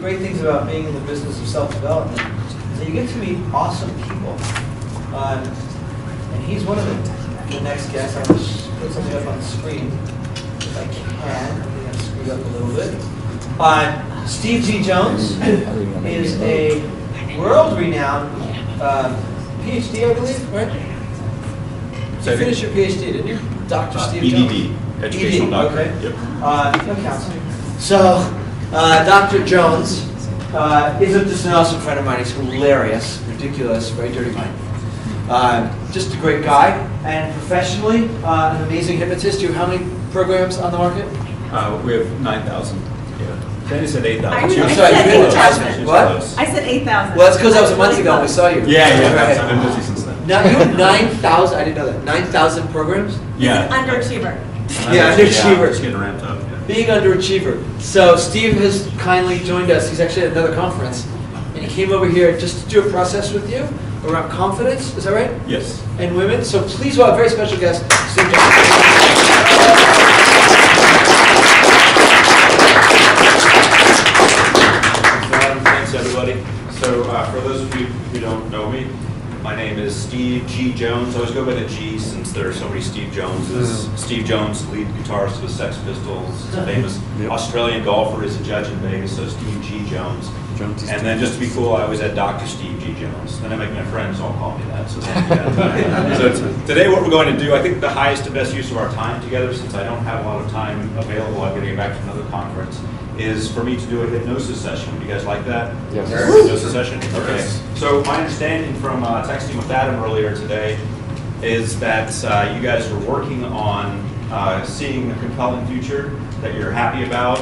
great things about being in the business of self-development is that you get to meet awesome people. And he's one of them. The next guest, I'll just put something up on the screen if I can. I think I screwed up a little bit. Steve G. Jones is a world-renowned PhD, I believe, right? You finished your PhD, didn't you? Dr. Steve Jones? EDD, educational doctor. Okay. Yep. No counseling. So, Dr. Jones is just an awesome friend of mine. He's hilarious, ridiculous, very dirty mind. Just a great guy, and professionally, an amazing hypnotist. You have how many programs on the market? We have 9,000. Yeah. Jenny said 8,000. I'm sorry, you didn't what? I said 8,000. Well, that's because that was a month ago when we saw you. Yeah, I've been busy since then. Now, you have 9,000, I didn't know that, 9,000 programs? Yeah. Underachiever. Yeah, underachiever. It's getting ramped up. Yeah. Being underachiever. So Steve has kindly joined us. He's actually at another conference. And he came over here just to do a process with you around confidence. Is that right? Yes. And women. So please welcome a very special guest, Steve Jones. Thanks, everybody. So for those of you who don't know me, my name is Steve G. Jones. I always go by the G since there are so many Steve Joneses. Steve Jones, lead guitarist of the Sex Pistols, famous Australian golfer, is a judge in Vegas, so Steve G. Jones. And then just to be cool, I always had Dr. Steve G. Jones. Then I make my friends all call me that. So today what we're going to do, I think the highest and best use of our time together, since I don't have a lot of time available, I'm going to get back to another conference, is for me to do a hypnosis session. Do you guys like that? Yes. Hypnosis session? Okay. So my understanding from texting with Adam earlier today is that you guys are working on seeing a compelling future that you're happy about,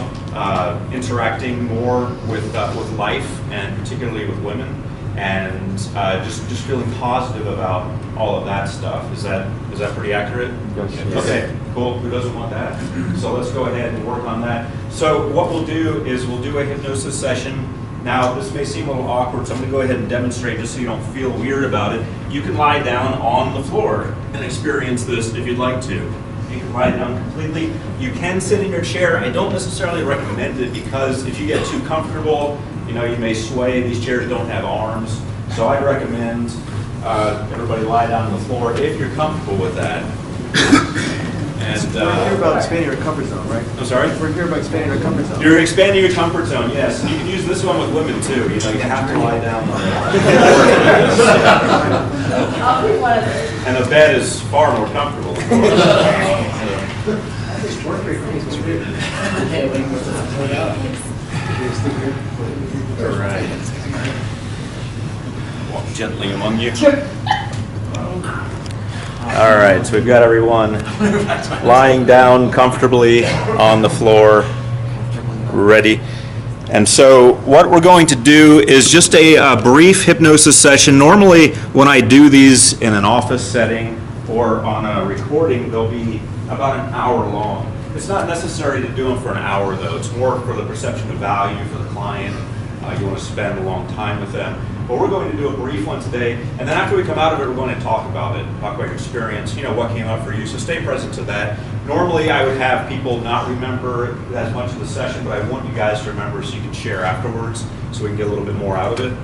interacting more with life and particularly with women, and just feeling positive about all of that stuff. Is that pretty accurate? Yes. Okay, cool. Who doesn't want that? So let's go ahead and work on that. So what we'll do is we'll do a hypnosis session. Now, this may seem a little awkward, so I'm going to go ahead and demonstrate just so you don't feel weird about it. You can lie down on the floor and experience this if you'd like to. You can lie down completely. You can sit in your chair. I don't necessarily recommend it because if you get too comfortable, you may sway. These chairs don't have arms. So I'd recommend everybody lie down on the floor if you're comfortable with that. And we're here about expanding your comfort zone, right? I'm sorry? We're here about expanding your comfort zone. You're expanding your comfort zone, yes. You can use this one with women too. You have to lie down on I'll pick one of those. And the bed is far more comfortable, of course. All right. Walk gently among you. All right, so we've got everyone lying down comfortably on the floor, ready. And so what we're going to do is just a brief hypnosis session. Normally, when I do these in an office setting or on a recording, they'll be about an hour long. It's not necessary to do them for an hour, though. It's more for the perception of value for the client. You want to spend a long time with them. But we're going to do a brief one today, and then after we come out of it, we're going to talk about it, talk about your experience, what came up for you. So stay present to that. Normally, I would have people not remember as much of the session, but I want you guys to remember so you can share afterwards, so we can get a little bit more out of it.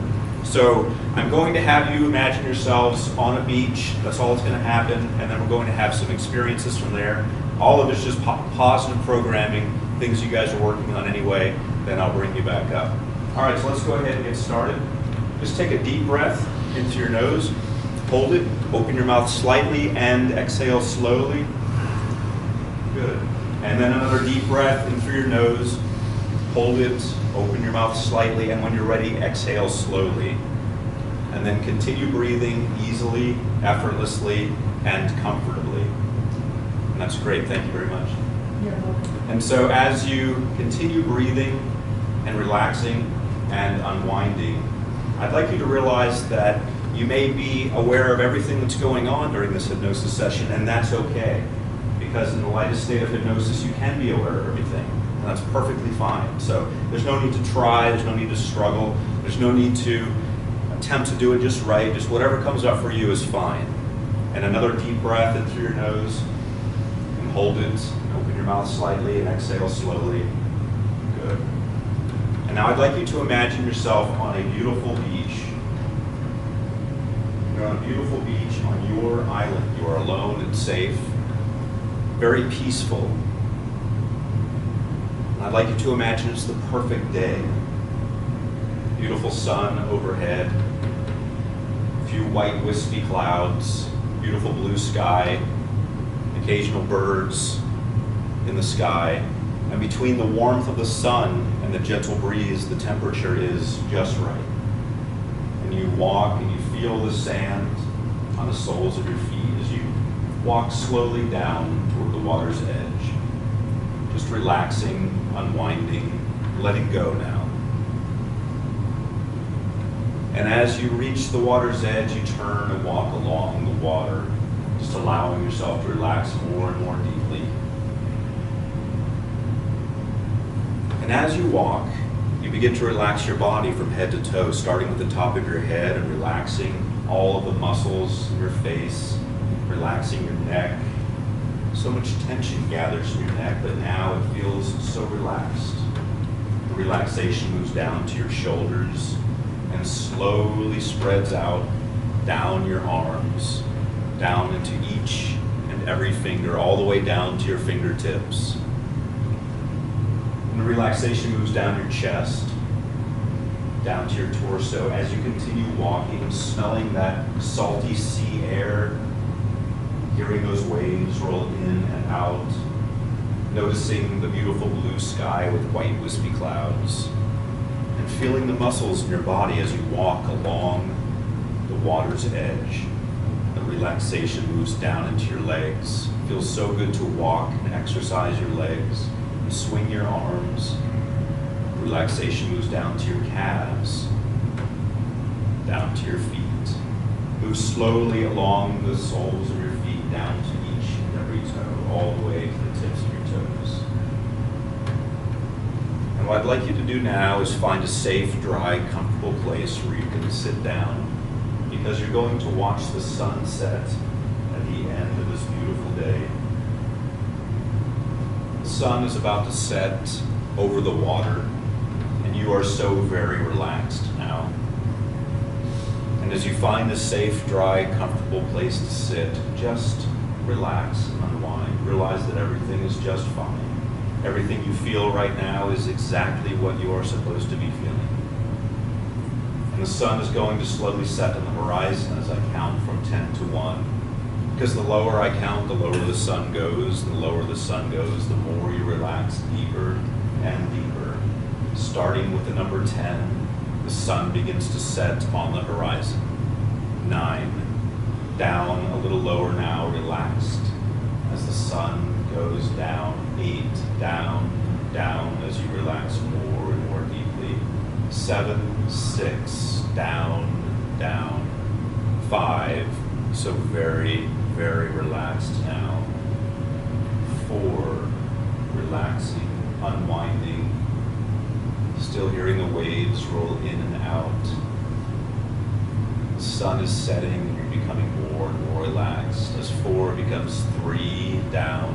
So I'm going to have you imagine yourselves on a beach. That's all that's going to happen, and then we're going to have some experiences from there. All of it's just positive programming, things you guys are working on anyway. Then I'll bring you back up. All right, so let's go ahead and get started. Just take a deep breath into your nose, hold it, open your mouth slightly, and exhale slowly. Good. And then another deep breath in through your nose, hold it, open your mouth slightly, and when you're ready, exhale slowly. And then continue breathing easily, effortlessly, and comfortably. And that's great, thank you very much. And so as you continue breathing and relaxing and unwinding, I'd like you to realize that you may be aware of everything that's going on during this hypnosis session, and that's okay. Because in the lightest state of hypnosis, you can be aware of everything, and that's perfectly fine. So there's no need to try, there's no need to struggle, there's no need to attempt to do it just right. Just whatever comes up for you is fine. And another deep breath in through your nose, and hold it, and open your mouth slightly, and exhale slowly. Good. And now I'd like you to imagine yourself on a beautiful beach. You're on a beautiful beach on your island. You are alone and safe, very peaceful. And I'd like you to imagine it's the perfect day. Beautiful sun overhead, a few white wispy clouds, beautiful blue sky, occasional birds in the sky. And between the warmth of the sun and the gentle breeze, the temperature is just right. And you walk and you feel the sand on the soles of your feet as you walk slowly down toward the water's edge. Just relaxing, unwinding, letting go now. And as you reach the water's edge, you turn and walk along the water, just allowing yourself to relax more and more deeply. And as you walk, you begin to relax your body from head to toe, starting with the top of your head and relaxing all of the muscles in your face, relaxing your neck. So much tension gathers in your neck, but now it feels so relaxed. The relaxation moves down to your shoulders and slowly spreads out down your arms, down into each and every finger, all the way down to your fingertips. And the relaxation moves down your chest, down to your torso as you continue walking, smelling that salty sea air, hearing those waves roll in and out, noticing the beautiful blue sky with white wispy clouds, and feeling the muscles in your body as you walk along the water's edge. The relaxation moves down into your legs. It feels so good to walk and exercise your legs and swing your arms. Relaxation moves down to your calves, down to your feet. Move slowly along the soles of your feet, down to each and every toe, all the way to the tips of your toes. And what I'd like you to do now is find a safe, dry, comfortable place where you can sit down, because you're going to watch the sun set at the end of this beautiful day. The sun is about to set over the water, and you are so very relaxed now. And as you find a safe, dry, comfortable place to sit, just relax and unwind. Realize that everything is just fine. Everything you feel right now is exactly what you are supposed to be feeling. And the sun is going to slowly set on the horizon as I count from 10 to 1. Because the lower I count, the lower the sun goes. And the lower the sun goes, the more you relax deeper and deeper. Starting with the number 10, the sun begins to set on the horizon. 9, down a little lower now, relaxed as the sun goes down. 8, down, down as you relax more and more deeply. 7, 6, down, down. 5, so very, very relaxed now. 4, relaxing, unwinding, still hearing the waves roll in and out. The sun is setting and you're becoming more and more relaxed as 4 becomes 3, down,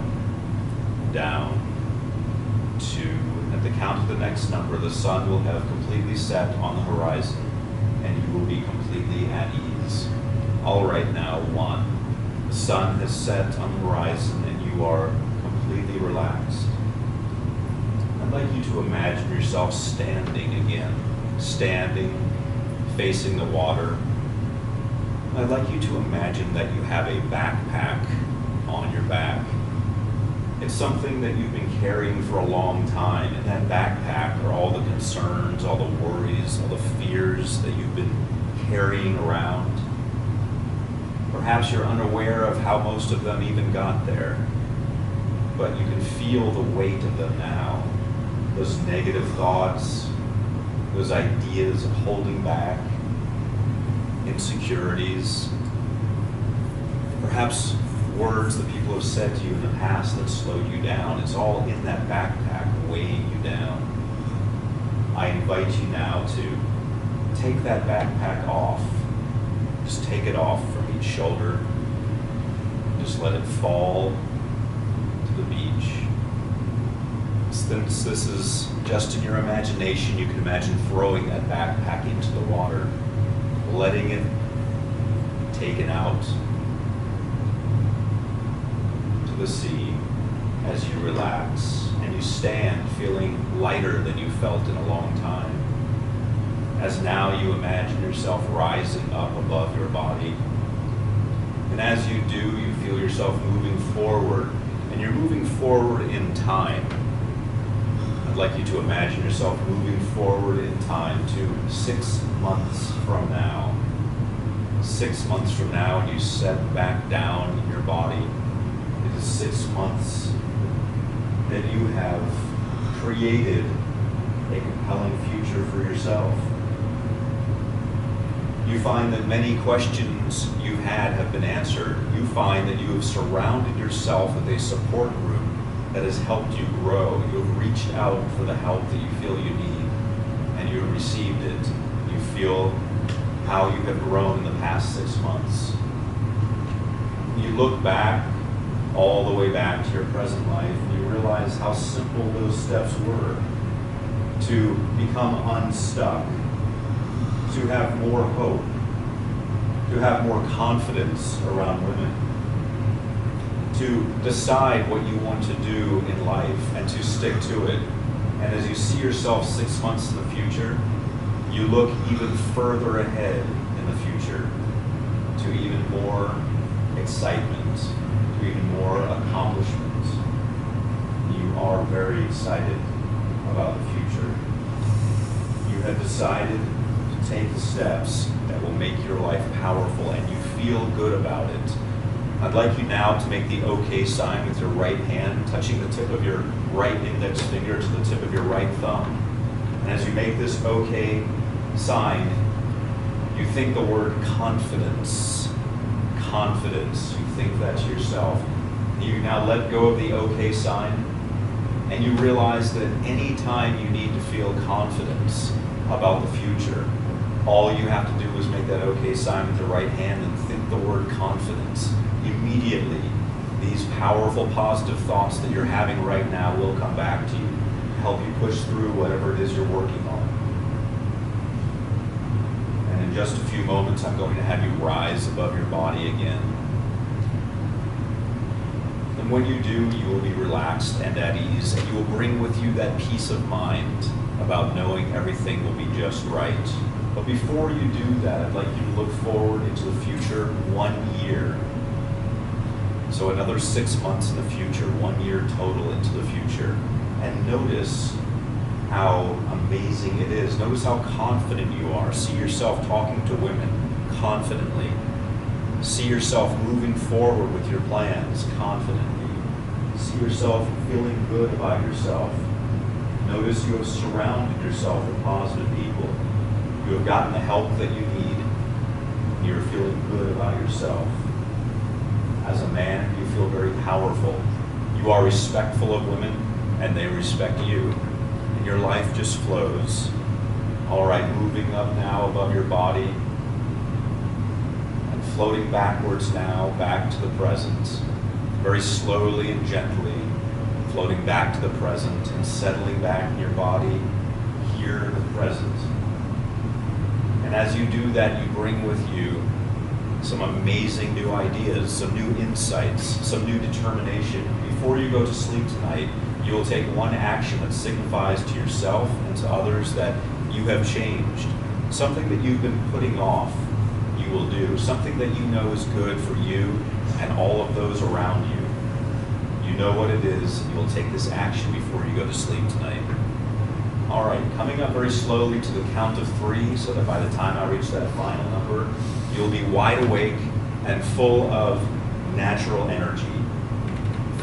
down, 2. At the count of the next number, the sun will have completely set on the horizon and you will be completely at ease. All right now, 1. The sun has set on the horizon and you are completely relaxed. I'd like you to imagine yourself standing again, standing, facing the water. I'd like you to imagine that you have a backpack on your back. It's something that you've been carrying for a long time. In that backpack are all the concerns, all the worries, all the fears that you've been carrying around. Perhaps you're unaware of how most of them even got there, but you can feel the weight of them now. Those negative thoughts, those ideas of holding back, insecurities, perhaps words that people have said to you in the past that slowed you down. It's all in that backpack weighing you down. I invite you now to take that backpack off. Just take it off from each shoulder. Just let it fall to the beach. Since this is just in your imagination, you can imagine throwing that backpack into the water, letting it taken out to the sea as you relax, and you stand feeling lighter than you felt in a long time. As now you imagine yourself rising up above your body. And as you do, you feel yourself moving forward, and you're moving forward in time. I'd like you to imagine yourself moving forward in time to 6 months from now. 6 months from now, and you set back down in your body. It is 6 months that you have created a compelling future for yourself. You find that many questions you had have been answered. You find that you have surrounded yourself with a support group that has helped you grow. You have reached out for the help that you feel you need, and you have received it. You feel how you have grown in the past 6 months. You look back, all the way back to your present life, and you realize how simple those steps were to become unstuck, to have more hope, to have more confidence around women, to decide what you want to do in life and to stick to it. And as you see yourself 6 months in the future, you look even further ahead in the future to even more excitement, to even more accomplishment. You are very excited about the future. You have decided to take the steps that will make your life powerful, and you feel good about it. I'd like you now to make the OK sign with your right hand, touching the tip of your right index finger to the tip of your right thumb. And as you make this OK sign, you think the word confidence. Confidence. You think that to yourself. You now let go of the OK sign, and you realize that any time you need to feel confidence about the future, all you have to do is make that OK sign with the right hand and think the word confidence. Immediately, these powerful positive thoughts that you're having right now will come back to you, help you push through whatever it is you're working on. And in just a few moments, I'm going to have you rise above your body again. And when you do, you will be relaxed and at ease, and you will bring with you that peace of mind about knowing everything will be just right. But before you do that, I'd like you to look forward into the future 1 year. So another 6 months in the future, 1 year total into the future. And notice how amazing it is. Notice how confident you are. See yourself talking to women confidently. See yourself moving forward with your plans confidently. See yourself feeling good about yourself. Notice you have surrounded yourself with positive people. You have gotten the help that you need. And you're feeling good about yourself. As a man, you feel very powerful. You are respectful of women, and they respect you. And your life just flows. All right, moving up now above your body, and floating backwards now, back to the present. Very slowly and gently, floating back to the present and settling back in your body, here in the present. And as you do that, you bring with you some amazing new ideas, some new insights, some new determination. Before you go to sleep tonight, you will take one action that signifies to yourself and to others that you have changed. Something that you've been putting off, you will do. Something that you know is good for you and all of those around you. You know what it is, and you will take this action before you go to sleep tonight. All right, coming up very slowly to the count of 3, so that by the time I reach that final number, you'll be wide awake and full of natural energy,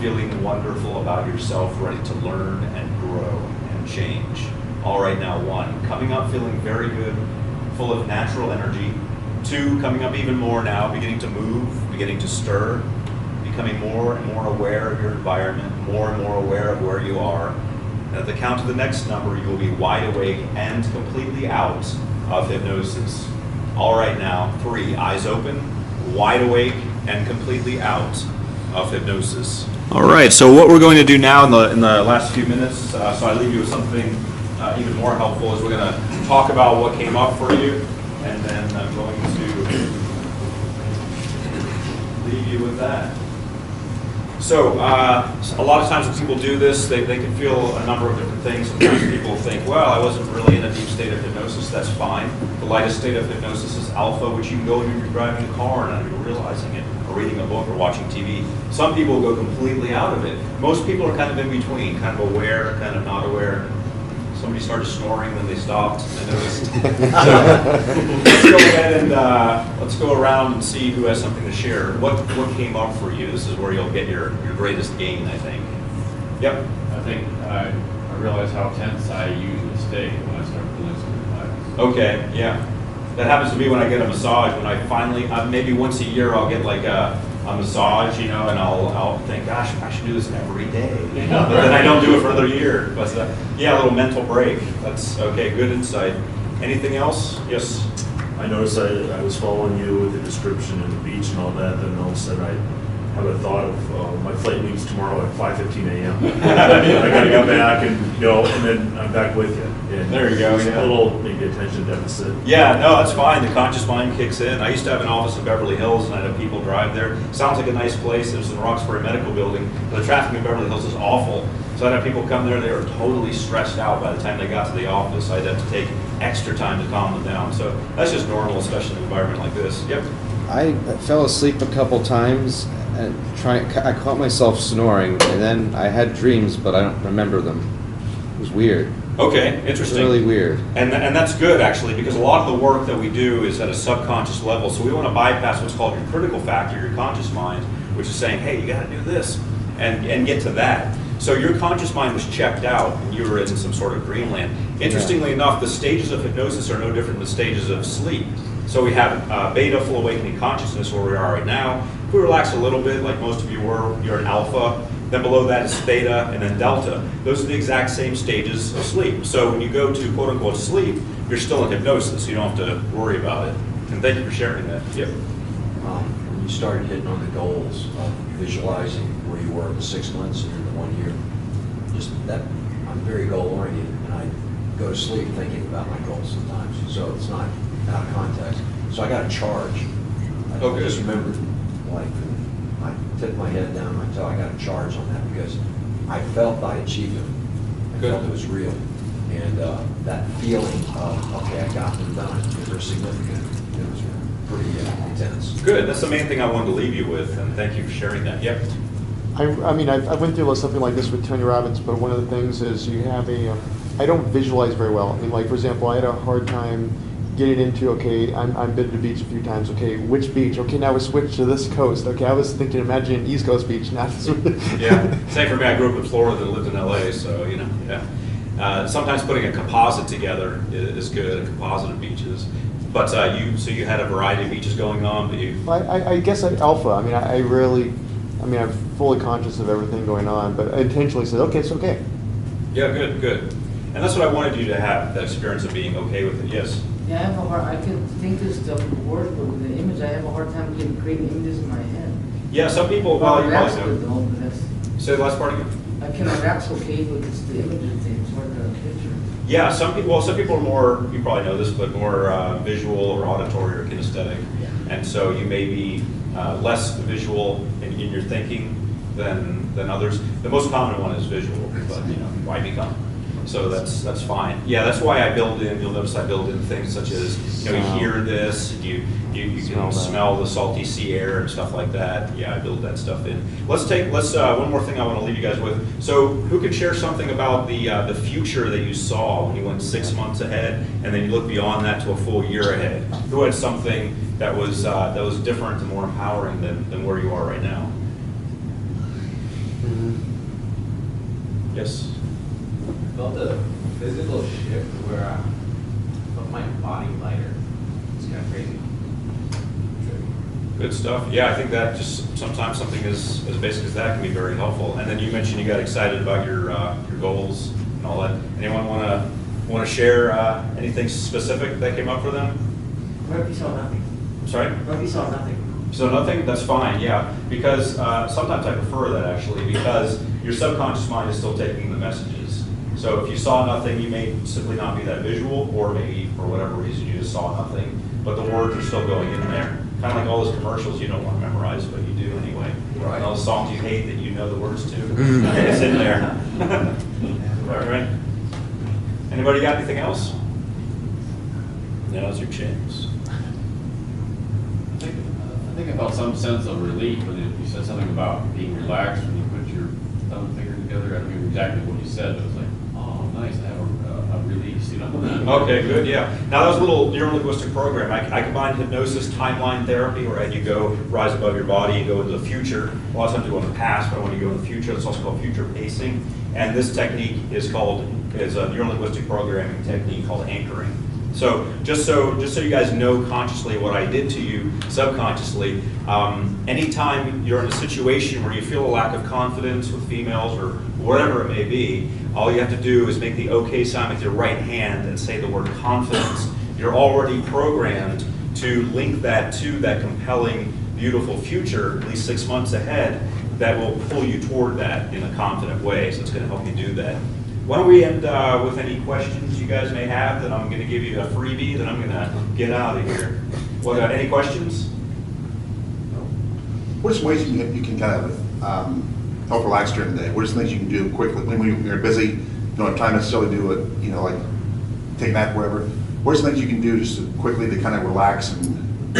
feeling wonderful about yourself, ready to learn and grow and change. All right, now 1, coming up feeling very good, full of natural energy. 2, coming up even more now, beginning to move, beginning to stir, becoming more and more aware of your environment, more and more aware of where you are. And at the count of the next number, you will be wide awake and completely out of hypnosis. All right, now 3, eyes open, wide awake, and completely out of hypnosis. All right, so what we're going to do now in the last few minutes, so I leave you with something even more helpful, is we're going to talk about what came up for you, and then I'm going to leave you with that. So a lot of times when people do this, they can feel a number of different things. Sometimes people think, well, I wasn't really in a deep state of hypnosis. That's fine. The lightest state of hypnosis is alpha, which you can go when you're driving a car and not even realizing it, or reading a book or watching TV. Some people go completely out of it. Most people are kind of in between, kind of aware, kind of not aware. Somebody started snoring, then they stopped. I noticed. So let's go ahead and let's go around and see who has something to share. What came up for you? This is where you'll get your greatest gain, I think. Yep. I think I realize how tense I usually stay when I start feeling some relaxed. Okay, yeah. That happens to me when I get a massage. When I finally, maybe once a year, I'll get like a massage, you know, and I'll think, gosh, I should do this every day. You know? But then I don't do it for another year. But yeah, a little mental break. That's okay. Good insight. Anything else? Yes. I noticed I was following you with the description and the beach and all that. Then all of a sudden I have a thought of my flight leaves tomorrow at 5:15 a.m. I got to go back and and then I'm back with you. And there you go. Just Yeah. a little maybe attention deficit. Yeah, no, that's fine. The conscious mind kicks in. I used to have an office in Beverly Hills, and I know people drive there. Sounds like a nice place. There's the Roxbury Medical Building, but the traffic in Beverly Hills is awful. So I'd have people come there, they were totally stressed out by the time they got to the office. I'd have to take extra time to calm them down. So that's just normal, especially in an environment like this. Yep. I fell asleep a couple times and I caught myself snoring, and then I had dreams, but I don't remember them. It was weird. Okay, interesting. Really weird. And that's good, actually, because a lot of the work that we do is at a subconscious level. So we want to bypass what's called your critical factor, your conscious mind, which is saying, hey, you got to do this, and get to that. So your conscious mind was checked out, and you were in some sort of dreamland. Interestingly enough, the stages of hypnosis are no different than the stages of sleep. So we have beta, full awakening consciousness, where we are right now. If we relax a little bit, like most of you were, you're in alpha. Then below that is theta, and then delta. Those are the exact same stages of sleep. So when you go to quote unquote sleep, you're still in hypnosis, so you don't have to worry about it. And thank you for sharing that. Yep. When you started hitting on the goals of visualizing where you were in 6 months and in the 1 year, just that, I'm very goal oriented, and I go to sleep thinking about my goals sometimes. So it's not out of context. So I got a charge. I just remembered, like, I tipped my head down until I got a charge on that because I felt I achieved it. I felt it was real. And that feeling of, okay, I got them done, it was significant. It was pretty intense. Good. That's the main thing I wanted to leave you with, and thank you for sharing that. Yep. I mean, I went through something like this with Tony Robbins, but one of the things is you have I don't visualize very well. I mean, like, for example, I had a hard time getting into, okay, I've been to the beach a few times, okay, which beach? Okay, now we switch to this coast. Okay, I was thinking, imagining East Coast beach, not this one. Yeah, same for me. I grew up in Florida and lived in LA, so, you know, yeah. Sometimes putting a composite together is good, a composite of beaches. But you had a variety of beaches going on, but you... I guess alpha. I mean, I'm fully conscious of everything going on, but I intentionally said, okay, it's okay. Yeah, good. And that's what I wanted you to have, that experience of being okay with it. Yes? Yeah, I can think this stuff works, but with the image, I have a hard time creating images in my head. Yeah, some people, well, you relax probably with know. though, but that's, Say the last part again. I can relax okay, but it's the images thing, it's hard to picture. Yeah, some people are more, you probably know this, but more visual or auditory or kinesthetic. Yeah. And so you may be less visual in your thinking than others. The most common one is visual, but you know, why become? So that's fine. Yeah, that's why I build in, you'll notice I build in things such as, you know, you hear this, you can smell the salty sea air and stuff like that. Yeah, I build that stuff in. Let's one more thing I want to leave you guys with. So who can share something about the future that you saw when you went 6 months ahead, and then you look beyond that to a full year ahead? Who had something that was different and more empowering than where you are right now? Mm-hmm. Yes? I felt a physical shift where I felt my body lighter. It's kind of crazy. Good stuff. Yeah, I think that just sometimes something as basic as that can be very helpful. And then you mentioned you got excited about your goals and all that. Anyone want to share anything specific that came up for them? What if you saw nothing? I'm sorry? What if you saw nothing? So nothing, that's fine, yeah. Because sometimes I prefer that actually, because your subconscious mind is still taking the messages. So if you saw nothing, you may simply not be that visual, or maybe for whatever reason you just saw nothing, but the words are still going in there. Kind of like all those commercials you don't want to memorize, but you do anyway. Right. And all the songs you hate that you know the words to, it's in there. All right. Anybody got anything else? Now's your chance. I think I felt some sense of relief when you said something about being relaxed when you put your thumb and finger together. I don't remember exactly what you said, but it was like, oh, nice, I have a release, you know? Okay, good, yeah. Now that was a little neurolinguistic program. I combined hypnosis, timeline therapy, where you go rise above your body and go into the future. A lot of times you go in the past, but when you go in the future, it's also called future pacing. And this technique is a neurolinguistic programming technique called anchoring. So just so you guys know consciously what I did to you subconsciously, anytime you're in a situation where you feel a lack of confidence with females or whatever it may be, all you have to do is make the OK sign with your right hand and say the word confidence. You're already programmed to link that to that compelling, beautiful future, at least 6 months ahead, that will pull you toward that in a confident way. So it's going to help you do that. Why don't we end with any questions you guys may have, that I'm going to give you a freebie, that I'm going to get out of here. What, any questions? What are some ways you can kind of help relax during the day? What are some things you can do quickly when you're busy, you don't have time necessarily to do it, you know, like take a nap or whatever? What are some things you can do just quickly to kind of relax and,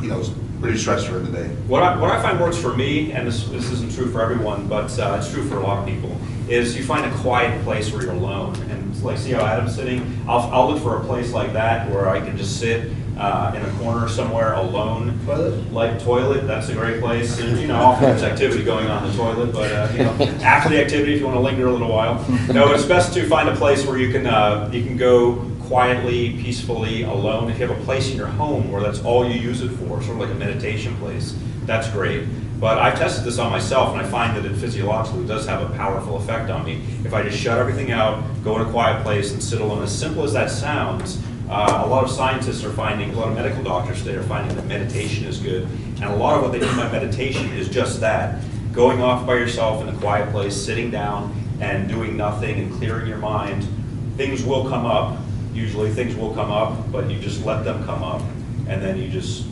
you know, reduce stress during the day? What I find works for me, and this isn't true for everyone, but it's true for a lot of people, is you find a quiet place where you're alone. And like, see how Adam's sitting? I'll look for a place like that where I can just sit in a corner somewhere alone. Toilet? Like toilet, that's a great place. And, you know, often there's activity going on in the toilet, but you know, after the activity, if you want to linger a little while. No, it's best to find a place where you can go quietly, peacefully, alone. If you have a place in your home where that's all you use it for, sort of like a meditation place, that's great. But I've tested this on myself, and I find that it physiologically does have a powerful effect on me. If I just shut everything out, go in a quiet place, and sit alone, as simple as that sounds, a lot of scientists are finding, a lot of medical doctors today are finding that meditation is good. And a lot of what they do by meditation is just that. Going off by yourself in a quiet place, sitting down, and doing nothing, and clearing your mind. Things will come up. Usually things will come up, but you just let them come up, and then you just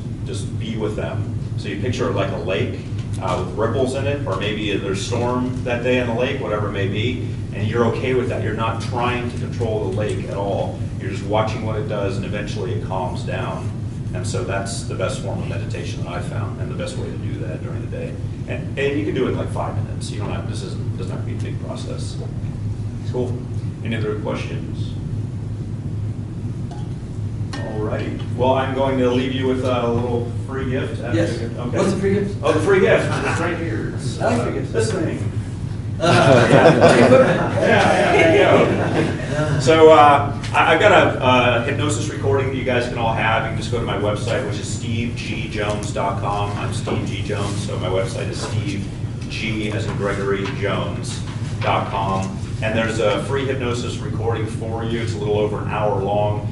be with them. So you picture it like a lake with ripples in it, or maybe there's storm that day on the lake, whatever it may be, and you're okay with that. You're not trying to control the lake at all. You're just watching what it does, and eventually it calms down. And so that's the best form of meditation that I've found, and the best way to do that during the day. And you can do it in like 5 minutes. You don't have, doesn't have to be a big process. Cool. Any other questions? Alrighty. Well, I'm going to leave you with a little free gift. Yes. Okay. What's the free gift? Oh, the free gift. It's right here. It's, free gift. this thing. Yeah, there you go. So I've got a hypnosis recording that you guys can all have. You can just go to my website, which is stevegjones.com. I'm Steve G. Jones, so my website is Steve G. as in Gregory Jones.com. And there's a free hypnosis recording for you. It's a little over an hour long.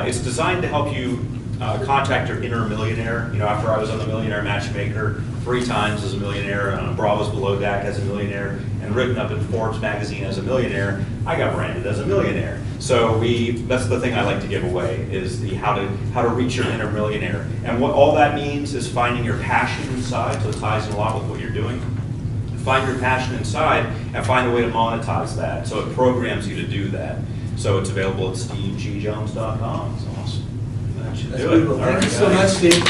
It's designed to help you contact your inner millionaire. You know, after I was on the Millionaire Matchmaker 3 times as a millionaire, on Bravo's Below Deck as a millionaire, and written up in Forbes magazine as a millionaire, I got branded as a millionaire. So that's the thing I like to give away, is the how to reach your inner millionaire. And what all that means is finding your passion inside, so it ties in a lot with what you're doing. Find your passion inside and find a way to monetize that. So it programs you to do that. So it's available at stevegjones.com. That's awesome. That should do it. Thank you so much, Steve.